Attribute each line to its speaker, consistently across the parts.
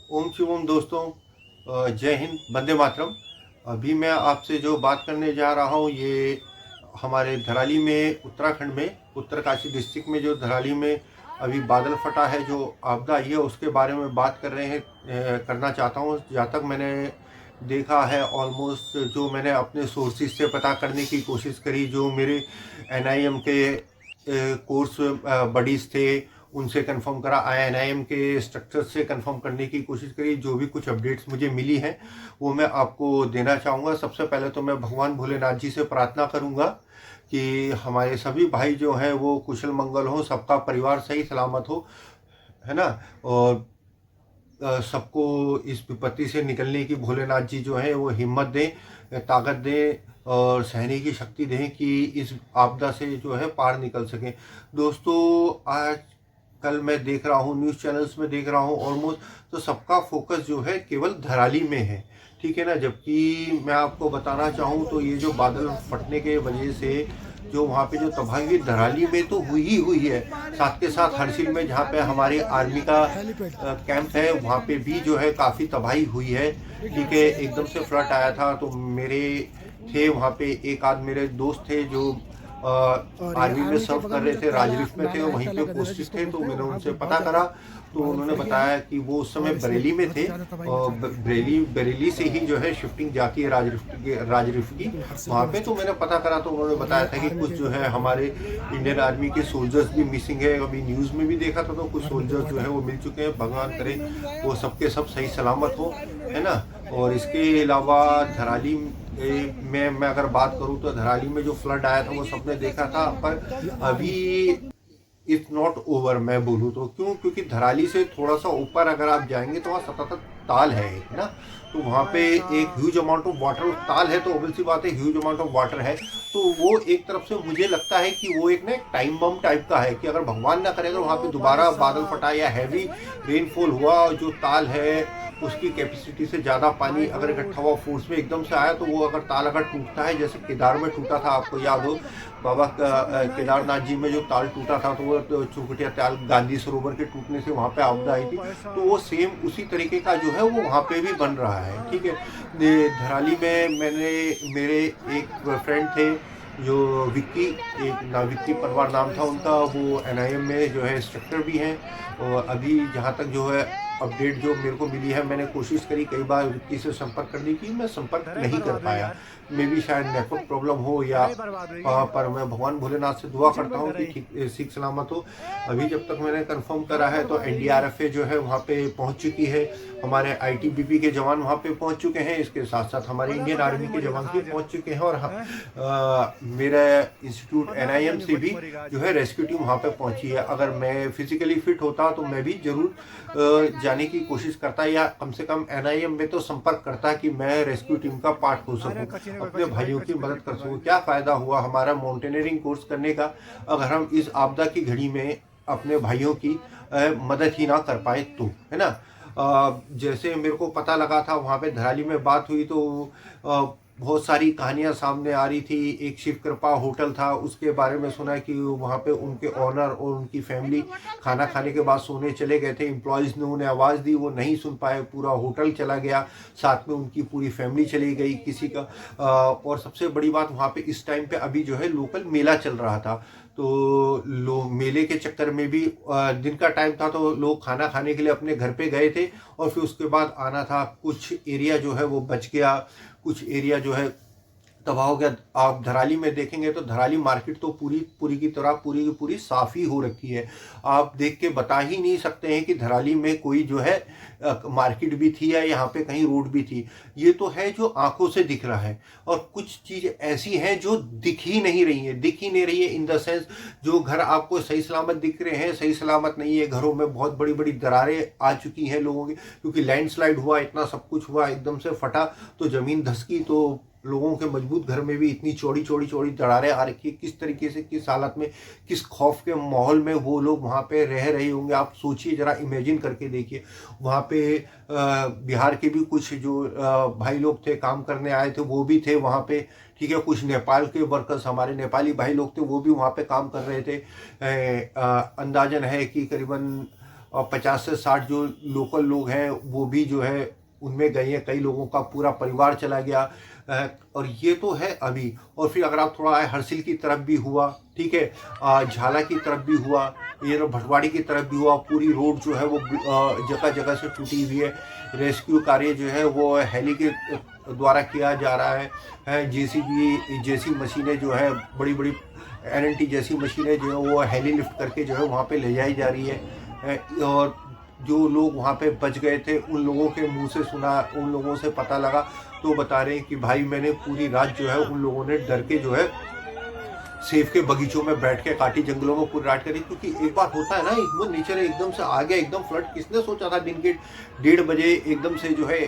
Speaker 1: ओम शिवम दोस्तों, जय हिंद, वंदे मातरम। अभी मैं आपसे जो बात करने जा रहा हूँ ये हमारे धराली में, उत्तराखंड में, उत्तरकाशी डिस्ट्रिक्ट में जो धराली में अभी बादल फटा है, जो आपदा आई है, उसके बारे में बात कर रहे हैं। करना चाहता हूँ। जहाँ तक मैंने देखा है, ऑलमोस्ट जो मैंने अपने सोर्सेज से पता करने की कोशिश करी, जो मेरे एनआईएम के कोर्स बडीज थे, उनसे कंफर्म करा, आईएनआईएम के स्ट्रक्चर से कंफर्म करने की कोशिश करी, जो भी कुछ अपडेट्स मुझे मिली हैं वो मैं आपको देना चाहूँगा। सबसे पहले तो मैं भगवान भोलेनाथ जी से प्रार्थना करूँगा कि हमारे सभी भाई जो हैं वो कुशल मंगल हो, सबका परिवार सही सलामत हो, है ना। और सबको इस विपत्ति से निकलने की भोलेनाथ जी जो है वो हिम्मत दें, ताकत दें और सहने की शक्ति दें कि इस आपदा से जो है पार निकल सकें। दोस्तों, आज कल मैं देख रहा हूँ, न्यूज़ चैनल्स में देख रहा हूँ, ऑलमोस्ट तो सबका फोकस जो है केवल धराली में है, ठीक है ना। जबकि मैं आपको बताना चाहूँ तो ये जो बादल फटने के वजह से जो वहाँ पे जो तबाही हुई धराली में तो हुई ही हुई है, साथ के साथ हरसिल में जहाँ पे हमारी आर्मी का कैंप है वहाँ पे भी जो है काफ़ी तबाही हुई है, ठीक है। एकदम से फ्लड आया था तो मेरे थे वहाँ पे एक आध मेरे दोस्त थे जो आर्मी में सर्व कर रहे थे, राजरिफ में थे, वहीं पे पोस्टेड थे। तो मैंने उनसे पता करा तो उन्होंने बताया कि वो उस समय बरेली में थे और बरेली से ही जो है शिफ्टिंग जाती है राजरिफ की वहाँ पे। तो मैंने पता करा तो उन्होंने बताया था कि कुछ जो है हमारे इंडियन आर्मी के सोल्जर्स भी मिसिंग है। अभी न्यूज़ में भी देखा था तो कुछ सोल्जर्स जो है वो मिल चुके हैं। भगवान करे वो सबके सब सही सलामत हो, है ना। और इसके अलावा धराली में मैं अगर बात करूं तो धराली में जो फ्लड आया था वो सबने देखा था, पर अभी इट्स नॉट ओवर। मैं बोलूँ तो क्यों, क्योंकि धराली से थोड़ा सा ऊपर अगर आप जाएंगे तो वहाँ सतत ताल है एक ना, तो वहाँ पे एक ह्यूज अमाउंट ऑफ वाटर, ताल है तो ऑब्वियसली बात है ह्यूज अमाउंट ऑफ वाटर है। तो वो एक तरफ से मुझे लगता है कि वो एक ना टाइम बम टाइप का है कि अगर भगवान ना करे अगर वहाँ पे दोबारा बादल फटा या हैवी रेनफॉल हुआ, जो ताल है उसकी कैपेसिटी से ज़्यादा पानी अगर इकट्ठा हुआ, फोर्स में एकदम से आया, तो वो अगर ताल अगर टूटता है, जैसे केदार में टूटा था, आपको याद हो बाबा केदारनाथ जी में जो ताल टूटा था, तो वो चुरकुटिया ताल गांधी सरोवर के टूटने से वहाँ पे आपदा आई थी। तो वो सेम उसी तरीके का जो है वो वहाँ पे भी बन रहा है, ठीक है। धराली में मैंने, मेरे एक फ्रेंड थे जो विक्की, एक विक्की परवार नाम था उनका, वो एनआईएम में जो है इंस्ट्रक्टर भी हैं। और अभी जहाँ तक जो है अपडेट जो मेरे को मिली है, मैंने कोशिश करी कई बार विक्की से संपर्क करने की, मैं संपर्क नहीं कर पाया। मे भी शायद नेटवर्क प्रॉब्लम हो या पर मैं भगवान भोलेनाथ से दुआ करता हूँ कि ठीक सीख सलामत हो। अभी जब तक मैंने कंफर्म करा है तो एनडीआरएफ जो है वहाँ पे पहुँच चुकी है, हमारे आईटीबीपी के जवान वहाँ पे पहुँच चुके हैं, इसके साथ साथ हमारे इंडियन आर्मी के जवान भी पहुँच चुके हैं। और मेरा इंस्टीट्यूट एनआईएम से भी जो है रेस्क्यू टीम वहाँ पे पहुँची है। अगर मैं फिजिकली फिट होता तो मैं भी जरूर जाने की कोशिश करता, या कम से कम एनआईएम में तो संपर्क करता कि मैं रेस्क्यू टीम का पार्ट हो सकूं, अपने भाइयों की मदद कर सकूं। क्या फायदा हुआ हमारा माउंटेनियरिंग कोर्स करने का अगर हम इस आपदा की घड़ी में अपने भाइयों की मदद ही ना कर पाए, तो है ना। जैसे मेरे को पता लगा था, वहाँ पे धराली में बात हुई तो बहुत सारी कहानियां सामने आ रही थी। एक शिव कृपा होटल था, उसके बारे में सुना कि वहाँ पे उनके ऑनर और उनकी फैमिली खाना खाने के बाद सोने चले गए थे। एम्प्लॉयज़ ने उन्हें आवाज़ दी, वो नहीं सुन पाए, पूरा होटल चला गया, साथ में उनकी पूरी फैमिली चली गई किसी का। और सबसे बड़ी बात, वहाँ पे इस टाइम पे अभी जो है लोकल मेला चल रहा था, तो लोग मेले के चक्कर में भी दिन का टाइम था तो लोग खाना खाने के लिए अपने घर पे गए थे और फिर उसके बाद आना था। कुछ एरिया जो है वो बच गया, कुछ एरिया जो है तबाह हो गया। आप धराली में देखेंगे तो धराली मार्केट तो पूरी पूरी की तरह पूरी की पूरी साफ ही हो रखी है। आप देख के बता ही नहीं सकते हैं कि धराली में कोई जो है मार्केट भी थी या यहाँ पे कहीं रोड भी थी। ये तो है जो आंखों से दिख रहा है, और कुछ चीज़ ऐसी हैं जो दिख ही नहीं रही है। दिख ही नहीं रही है इन द सेंस, जो घर आपको सही सलामत दिख रहे हैं सही सलामत नहीं है। घरों में बहुत बड़ी बड़ी दरारें आ चुकी हैं लोगों की, क्योंकि लैंडस्लाइड हुआ, इतना सब कुछ हुआ, एकदम से फटा तो ज़मीन धसकी, तो लोगों के मजबूत घर में भी इतनी चौड़ी चौड़ी चौड़ी दरारें आ रखी है। किस तरीके से, किस हालत में, किस खौफ के माहौल में वो लोग वहाँ पे रह रहे होंगे, आप सोचिए जरा, इमेजिन करके देखिए। वहाँ पे बिहार के भी कुछ जो भाई लोग थे, काम करने आए थे, वो भी थे वहाँ पे, ठीक है। कुछ नेपाल के वर्कर्स, हमारे नेपाली भाई लोग थे, वो भी वहाँ पे काम कर रहे थे। अंदाजन है कि करीबन और 50 से 60 जो लोकल लोग हैं वो भी जो है उनमें गए हैं, कई लोगों का पूरा परिवार चला गया। और ये तो है अभी। और फिर अगर आप थोड़ा आए हरसिल की तरफ भी हुआ, ठीक है, झाला की तरफ भी हुआ, ये भटवाड़ी की तरफ भी हुआ, पूरी रोड जो है वो जगह जगह से टूटी हुई है। रेस्क्यू कार्य जो है वो हेली के द्वारा किया जा रहा है। जेसी मशीनें जो है, बड़ी बड़ी एनएनटी जैसी मशीनें जो है वो हेली लिफ्ट करके जो है वहाँ पे ले जाई जा रही है। और जो लोग वहाँ पे बच गए थे उन लोगों के मुंह से सुना, उन लोगों से पता लगा, तो बता रहे हैं कि भाई मैंने पूरी रात जो है उन लोगों ने डर के जो है सेब के बगीचों में बैठ के काटी, जंगलों में पूरी रात करी। क्योंकि एक बार होता है ना, एकदम नेचर एकदम से आ गया, एकदम फ्लड। किसने सोचा था दिन के 1:30 बजे एकदम से जो है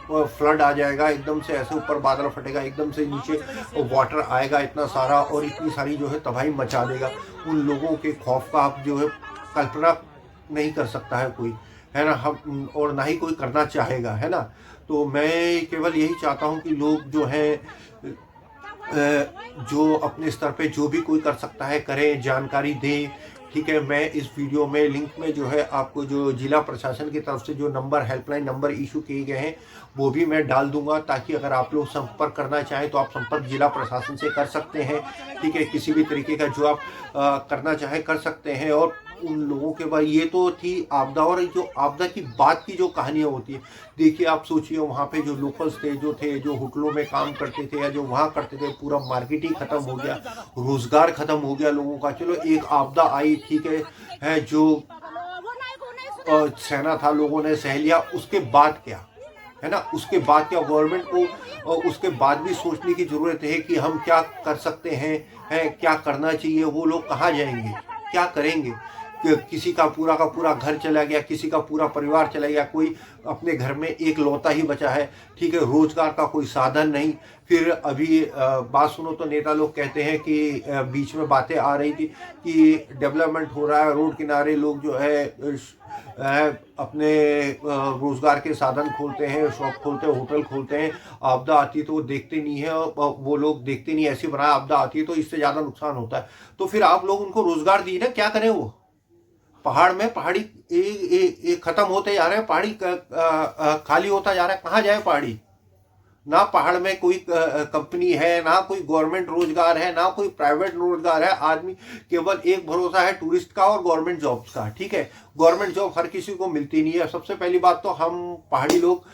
Speaker 1: फ्लड आ जाएगा, एकदम से ऐसे ऊपर बादल फटेगा, एकदम से नीचे वाटर आएगा इतना सारा और इतनी सारी जो है तबाही मचा देगा। उन लोगों के खौफ का आप जो है कल्पना नहीं कर सकता है कोई, है ना, हम और ना ही कोई करना चाहेगा, है ना। तो मैं केवल यही चाहता हूँ कि लोग जो है जो अपने स्तर पे जो भी कोई कर सकता है करें, जानकारी दें, ठीक है। मैं इस वीडियो में लिंक में जो है आपको जो जिला प्रशासन की तरफ से जो नंबर, हेल्पलाइन नंबर इशू किए गए हैं वो भी मैं डाल दूंगा, ताकि अगर आप लोग संपर्क करना चाहें तो आप संपर्क जिला प्रशासन से कर सकते हैं, ठीक है। किसी भी तरीके का जो आप करना चाहें कर सकते हैं। और उन लोगों के बाद ये तो थी आपदा, और जो आपदा की बात की जो कहानियाँ होती है, देखिए आप सोचिए वहाँ पे जो लोकल्स थे, जो होटलों में काम करते थे या जो वहाँ करते थे, पूरा मार्केट ही खत्म हो गया, रोजगार खत्म हो गया लोगों का। चलो एक आपदा आई, ठीक है जो सहना था, लोगों ने सह लिया, उसके बाद क्या, है ना, उसके बाद क्या। गवर्नमेंट को उसके बाद भी सोचने की जरूरत है कि हम क्या कर सकते हैं, क्या करना चाहिए। वो लोग कहाँ जाएंगे, क्या करेंगे। किसी का पूरा घर चला गया, किसी का पूरा परिवार चला गया, कोई अपने घर में एक लौता ही बचा है, ठीक है, रोजगार का कोई साधन नहीं। फिर अभी बात सुनो तो नेता लोग कहते हैं कि बीच में बातें आ रही थी कि डेवलपमेंट हो रहा है, रोड किनारे लोग जो है अपने रोजगार के साधन खोलते हैं, शॉप खोलते हैं, होटल खोलते हैं। आपदा आती है तो वो देखते नहीं है, वो लोग देखते नहीं, ऐसी बना आपदा आती है तो इससे ज्यादा नुकसान होता है। तो फिर आप लोग उनको रोजगार दिए ना, क्या करें वो। पहाड़ में पहाड़ी एक खत्म होते जा रहे हैं, पहाड़ी खाली होता जा रहा है, कहाँ जाए पहाड़ी। ना पहाड़ में कोई कंपनी है, ना कोई गवर्नमेंट रोजगार है, ना कोई प्राइवेट रोजगार है। आदमी केवल एक भरोसा है टूरिस्ट का और गवर्नमेंट जॉब्स का, ठीक है। गवर्नमेंट जॉब हर किसी को मिलती नहीं है। सबसे पहली बात तो हम पहाड़ी लोग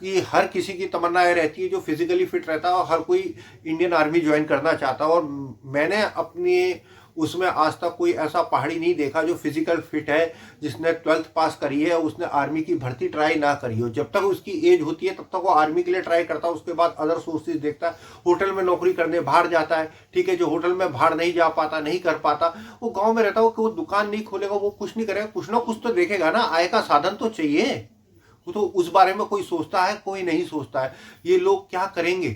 Speaker 1: कि हर किसी की तमन्ना रहती है जो फिजिकली फिट रहता है और हर कोई इंडियन आर्मी ज्वाइन करना चाहता है। और मैंने अपनी उसमें आज तक कोई ऐसा पहाड़ी नहीं देखा जो फिजिकल फिट है, जिसने 12th पास करी है, उसने आर्मी की भर्ती ट्राई ना करी हो। जब तक उसकी एज होती है तब तक वो आर्मी के लिए ट्राई करता है, उसके बाद अदर सोर्सेज देखता है, होटल में नौकरी करने बाहर जाता है, ठीक है। जो होटल में बाहर नहीं जा पाता, नहीं कर पाता, वो गाँव में रहता है, वो दुकान नहीं खोलेगा, वो कुछ नहीं करेगा, कुछ ना कुछ तो देखेगा ना, आय का साधन तो चाहिए। तो उस बारे में कोई सोचता है, कोई नहीं सोचता है। ये लोग क्या करेंगे,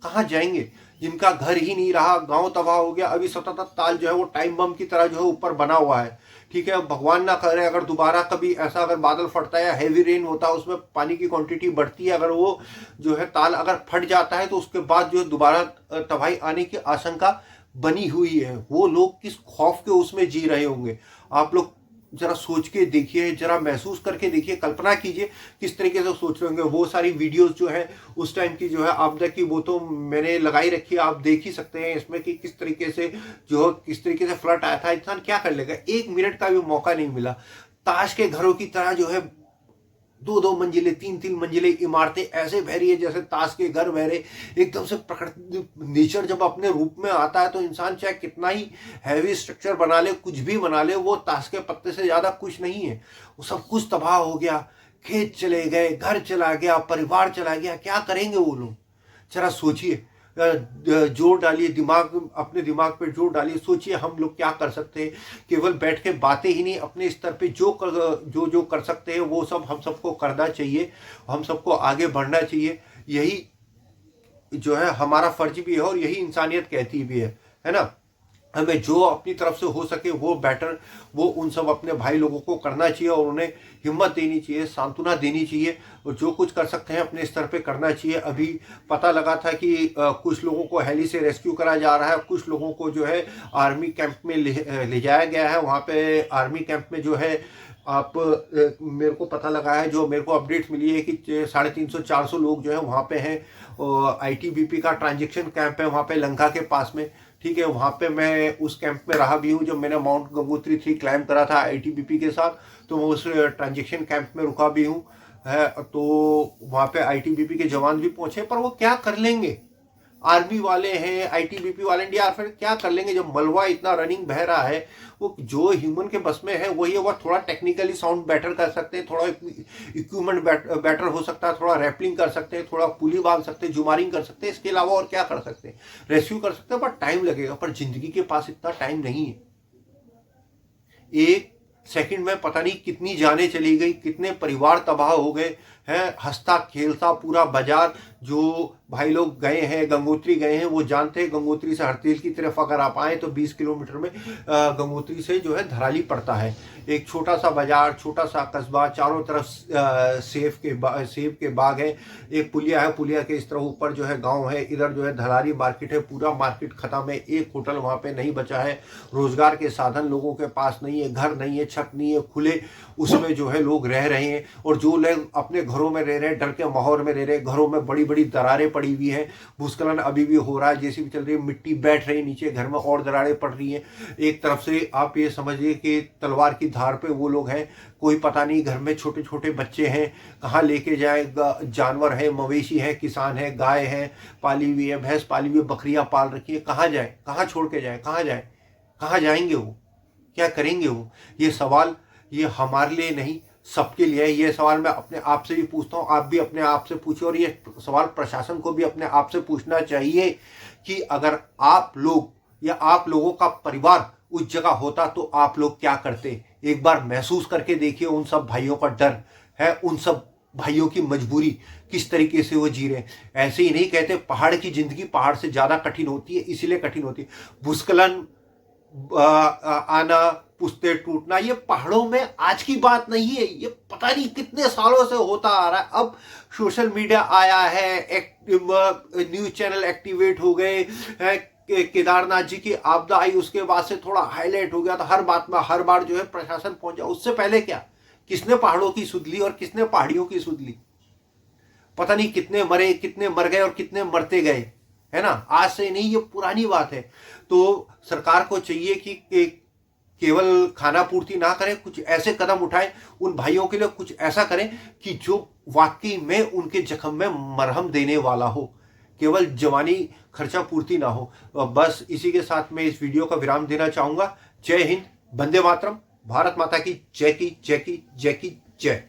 Speaker 1: कहाँ जाएंगे, जिनका घर ही नहीं रहा, गांव तबाह हो गया। अभी सतत ताल जो है वो टाइम बम की तरह जो है ऊपर बना हुआ है, ठीक है। भगवान ना करे अगर दोबारा कभी ऐसा अगर बादल फटता है, हैवी रेन होता है, उसमें पानी की क्वांटिटी बढ़ती है, अगर वो जो है ताल अगर फट जाता है तो उसके बाद जो है दोबारा तबाही आने की आशंका बनी हुई है। वो लोग किस खौफ के उसमें जी रहे होंगे, आप लोग जरा सोच के देखिए, जरा महसूस करके देखिए, कल्पना कीजिए किस तरीके से सोच रहे होंगे। वो सारी वीडियोस जो है उस टाइम की जो है आपदा की, वो तो मैंने लगाई रखी है, आप देख ही सकते हैं इसमें कि किस तरीके से फ्लड आया था। इंसान क्या कर लेगा, 1 मिनट का भी मौका नहीं मिला। ताश के घरों की तरह जो है 2-2 मंजिले, 3-3 मंजिले इमारतें ऐसे बह रही है जैसे ताश के घर बह रहे। एकदम से प्रकृति, नेचर जब अपने रूप में आता है तो इंसान चाहे कितना ही हैवी स्ट्रक्चर बना ले, कुछ भी बना ले, वो ताश के पत्ते से ज्यादा कुछ नहीं है। वो सब कुछ तबाह हो गया, खेत चले गए, घर चला गया, परिवार चला गया। क्या करेंगे वो लोग, जरा सोचिए, जोर डालिए, अपने दिमाग पे जोर डालिए, सोचिए हम लोग क्या कर सकते हैं। केवल बैठ के बातें ही नहीं, अपने स्तर पे जो कर सकते हैं वो सब हम सबको करना चाहिए, हम सबको आगे बढ़ना चाहिए। यही जो है हमारा फर्ज भी है और यही इंसानियत कहती भी है ना। हमें जो अपनी तरफ से हो सके वो बेटर, वो उन सब अपने भाई लोगों को करना चाहिए और उन्हें हिम्मत देनी चाहिए, सांत्वना देनी चाहिए, और जो कुछ कर सकते हैं अपने स्तर पे करना चाहिए। अभी पता लगा था कि कुछ लोगों को हेली से रेस्क्यू करा जा रहा है, कुछ लोगों को जो है आर्मी कैंप में ले जाया गया है। वहाँ पे आर्मी कैंप में जो है आप मेरे को पता लगा है, जो मेरे को अपडेट्स मिली है कि 350-400 लोग जो है वहाँ पे हैं। आईटीबीपी का ट्रांजेक्शन कैंप है वहाँ पे लंका के पास में, ठीक है। वहाँ पे मैं उस कैंप में रहा भी हूँ जब मैंने माउंट गंगोत्री 3 क्लाइम करा था आईटीबीपी के साथ, तो मैं उस ट्रांजेक्शन कैंप में रुका भी हूँ है। तो वहाँ पे आईटीबीपी के जवान भी पहुंचे, पर वो क्या कर लेंगे, आर्मी वाले हैं, आईटीबीपी वाले या फिर क्या कर लेंगे जब मलबा इतना रनिंग बह रहा है। वो जो ह्यूमन के बस में है वही है, वो थोड़ा टेक्निकली साउंड बेटर कर सकते हैं, थोड़ा इक्विपमेंट बेटर हो सकता है, थोड़ा रैपलिंग कर सकते हैं, थोड़ा पुली बांध सकते हैं, जुमारिंग कर सकते हैं, इसके अलावा और क्या कर सकते हैं, रेस्क्यू कर सकते हैं, बट टाइम लगेगा। पर जिंदगी के पास इतना टाइम नहीं है। एक सेकंड में पता नहीं कितनी जानें चली गई, कितने परिवार तबाह हो गए हैं। हंसता खेलता पूरा बाजार, जो भाई लोग गए हैं गंगोत्री गए हैं वो जानते हैं गंगोत्री से हरतेल की तरफ अगर आप आए तो 20 किलोमीटर में गंगोत्री से जो है धराली पड़ता है। एक छोटा सा बाजार, छोटा सा कस्बा, चारों तरफ सेब के बाग है, एक पुलिया है, पुलिया के इस तरह ऊपर जो है गांव है, इधर जो है धराली मार्केट है, पूरा मार्केट खत्म है, एक होटल वहां पे नहीं बचा है, रोजगार के साधन लोगों के पास नहीं है, घर नहीं है, छत नहीं है, खुले उसमें जो है लोग रह रहे हैं। और जो लोग अपने घरों में रह रहे हैं, डर के माहौल में रह रहे हैं, घरों में बड़ी बड़ी दरारें पड़ी हुई है, भूस्खलन अभी भी हो रहा है, जैसी भी चल रही है, मिट्टी बैठ रही है नीचे, घर में और दरारें पड़ रही हैं। एक तरफ से आप ये समझिए कि तलवार की धार पे वो लोग हैं, कोई पता नहीं, घर में छोटे छोटे बच्चे हैं, कहाँ लेके जाए, जानवर है, मवेशी है, किसान है, गाय है पाली हुई है, भैंस पाली हुई है, बकरियां पाल रखी है, कहाँ जाए, कहाँ छोड़ के जाए, कहाँ जाए, कहाँ जाएंगे वो, क्या करेंगे वो। ये सवाल ये हमारे लिए नहीं सबके लिए है। ये सवाल मैं अपने आप से भी पूछता हूँ, आप भी अपने आप से पूछिए, और ये सवाल प्रशासन को भी अपने आप से पूछना चाहिए कि अगर आप लोग या आप लोगों का परिवार उस जगह होता तो आप लोग क्या करते। एक बार महसूस करके देखिए उन सब भाइयों का डर है, उन सब भाइयों की मजबूरी, किस तरीके से वो जी रहे हैं। ऐसे ही नहीं कहते पहाड़ की जिंदगी पहाड़ से ज्यादा कठिन होती है, इसीलिए कठिन होती है। भूस्खलन आना, पुश्ते टूटना, ये पहाड़ों में आज की बात नहीं है, ये पता नहीं कितने सालों से होता आ रहा है। अब सोशल मीडिया आया है, न्यूज चैनल एक्टिवेट हो गए, केदारनाथ जी की आपदा आई उसके बाद से थोड़ा हाईलाइट हो गया, तो हर बात में हर बार जो है प्रशासन पहुंचा। उससे पहले क्या, किसने पहाड़ों की सुध ली और किसने पहाड़ियों की सुध ली, पता नहीं कितने मरे, कितने मर गए और कितने मरते गए, है ना। आज से नहीं, ये पुरानी बात है। तो सरकार को चाहिए कि केवल खाना पूर्ति ना करें, कुछ ऐसे कदम उठाएं उन भाइयों के लिए, कुछ ऐसा करें कि जो वाकई में उनके जख्म में मरहम देने वाला हो, केवल जवानी खर्चा पूर्ति ना हो। बस इसी के साथ मैं इस वीडियो का विराम देना चाहूंगा। जय हिंद, वंदे मातरम, भारत माता की जय की जय की जय की जय।